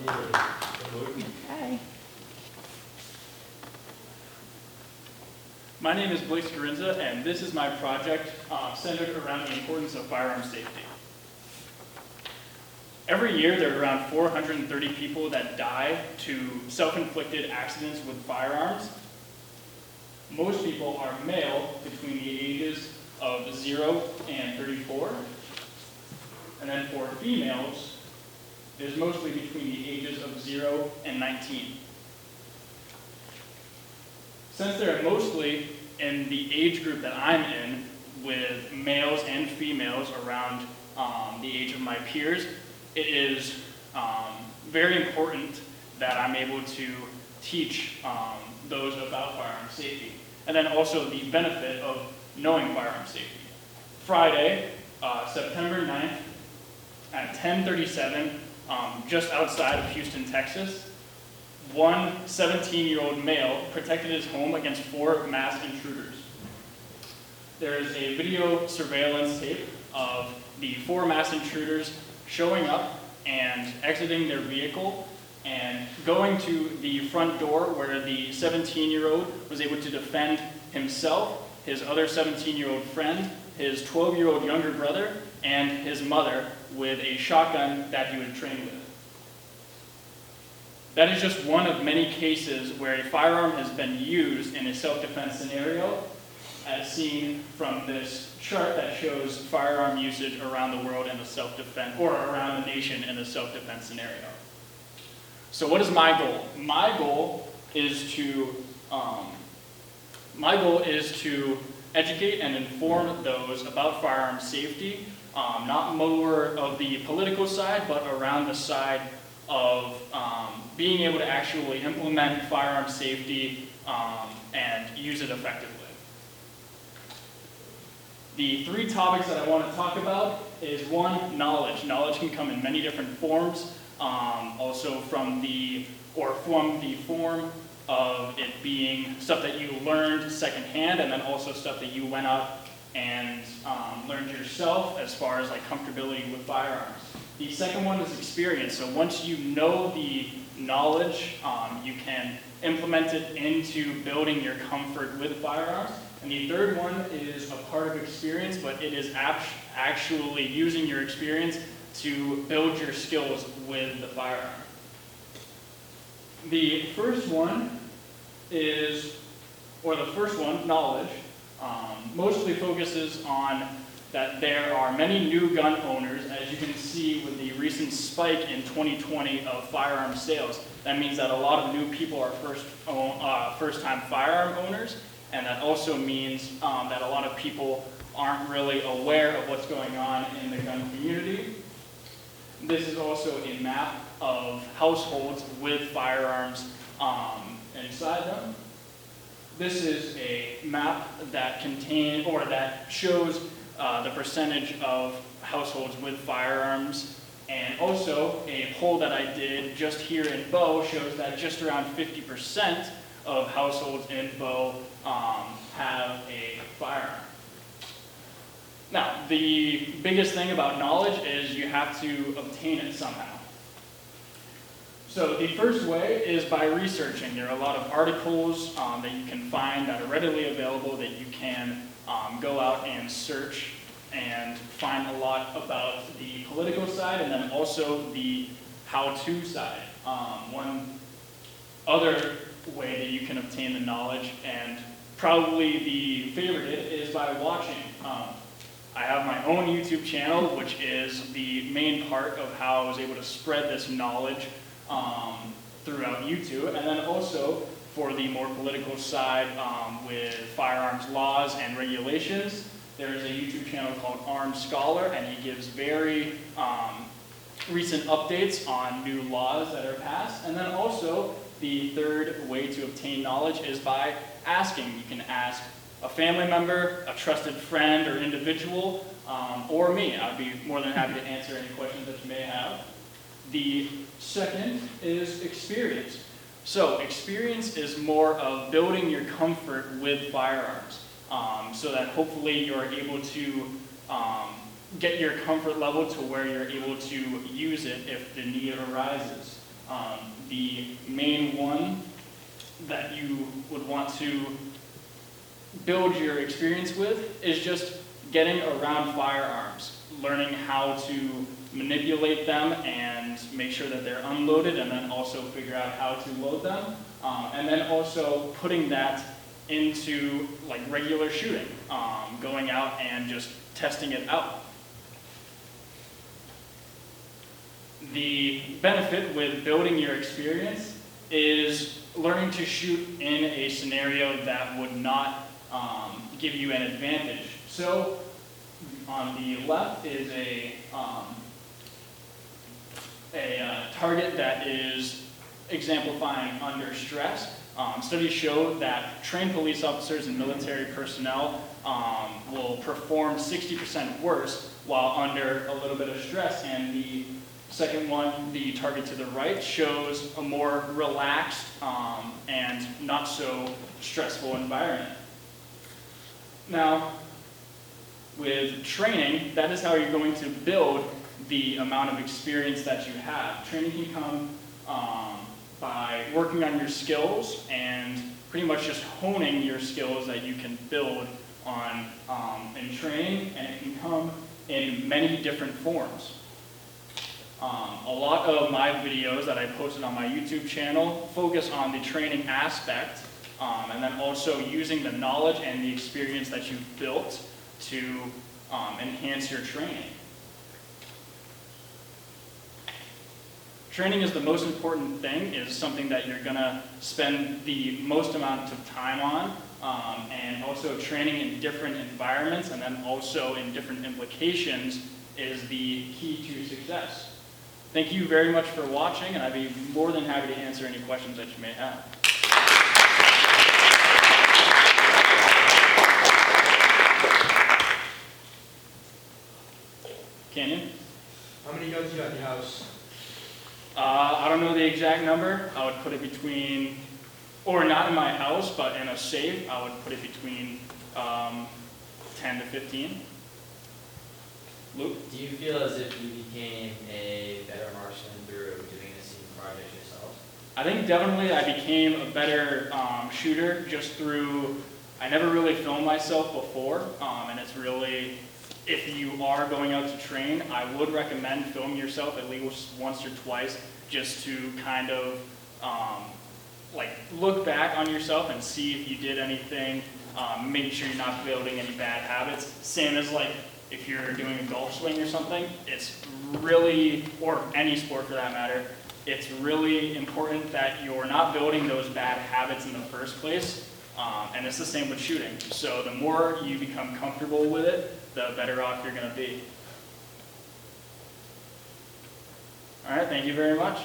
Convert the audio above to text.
Okay. My name is Blake Scarinza, and this is my project centered around the importance of firearm safety. Every year, there are around 430 people that die to self-inflicted accidents with firearms. Most people are male between the ages of 0 and 34. And then for females, it is mostly between the ages of 0 and 19. Since they're mostly in the age group that I'm in, with males and females around the age of my peers, it is very important that I'm able to teach those about firearm safety. And then also the benefit of knowing firearm safety. Friday, September 9th at 10:37, just outside of Houston, Texas, one 17-year-old male protected his home against 4 mass intruders. There is a video surveillance tape of the 4 mass intruders showing up and exiting their vehicle and going to the front door where the 17-year-old was able to defend himself, his other 17-year-old friend, his 12-year-old younger brother, and his mother with a shotgun that he was trained with. That is just one of many cases where a firearm has been used in a self-defense scenario, as seen from this chart that shows firearm usage around the world in the self-defense, or around the nation in the self-defense scenario. So what is my goal? My goal is to educate and inform those about firearm safety, not more of the political side, but around the side of being able to actually implement firearm safety and use it effectively. The 3 topics that I want to talk about is 1, knowledge. Knowledge can come in many different forms, also from the form of it being stuff that you learned secondhand, and then also stuff that you went out and learned yourself as far as like comfortability with firearms. The second one is experience. So once you know the knowledge, you can implement it into building your comfort with firearms. And the third one is a part of experience, but it is actually using your experience to build your skills with the firearm. The first one knowledge, mostly focuses on that there are many new gun owners, as you can see with the recent spike in 2020 of firearm sales. That means that a lot of new people are first-time firearm owners, and that also means that a lot of people aren't really aware of what's going on in the gun community. This is also a map of households with firearms inside them. This is a map that shows the percentage of households with firearms, and also a poll that I did just here in Bow shows that just around 50% of households in Bow have a firearm. Now, the biggest thing about knowledge is you have to obtain it somehow. So the first way is by researching. There are a lot of articles that you can find that are readily available that you can go out and search and find a lot about the political side and then also the how-to side. One other way that you can obtain the knowledge, and probably the favorite is by watching. I have my own YouTube channel, which is the main part of how I was able to spread this knowledge throughout YouTube, and then also for the more political side with firearms laws and regulations. There is a YouTube channel called Armed Scholar, and he gives very recent updates on new laws that are passed. And then also, the third way to obtain knowledge is by asking. You can ask a family member, a trusted friend or individual, or me. I'd be more than happy to answer any questions that you may have. The second is experience. So experience is more of building your comfort with firearms, so that hopefully you're able to get your comfort level to where you're able to use it if the need arises. The main one that you would want to build your experience with is just getting around firearms, learning how to manipulate them and make sure that they're unloaded, and then also figure out how to load them, and then also putting that into like regular shooting, going out and just testing it out. The benefit with building your experience is learning to shoot in a scenario that would not give you an advantage. So on the left is a target that is exemplifying under stress. Studies show that trained police officers and military personnel will perform 60% worse while under a little bit of stress. And the second one, the target to the right, shows a more relaxed and not so stressful environment. Now, with training, that is how you're going to build the amount of experience that you have. Training can come by working on your skills and pretty much just honing your skills that you can build on in training, and it can come in many different forms. A lot of my videos that I posted on my YouTube channel focus on the training aspect, and then also using the knowledge and the experience that you've built to enhance your training. Training is the most important thing, is something that you're going to spend the most amount of time on, and also training in different environments and then also in different implications is the key to success. Thank you very much for watching, and I'd be more than happy to answer any questions that you may have. Canyon? How many guns do you have in your house? I don't know the exact number. I would put it between, or not in my house, but in a safe, I would put it between 10 to 15. Luke? Do you feel as if you became a better marksman through doing the same project yourself? I think definitely I became a better shooter just through, I never really filmed myself before, and it's really, if you are going out to train, I would recommend filming yourself at least once or twice just to kind of like look back on yourself and see if you did anything, make sure you're not building any bad habits. Same as like if you're doing a golf swing or something, it's really, or any sport for that matter, it's really important that you're not building those bad habits in the first place. And it's the same with shooting. So the more you become comfortable with it, the better off you're going to be. All right, thank you very much.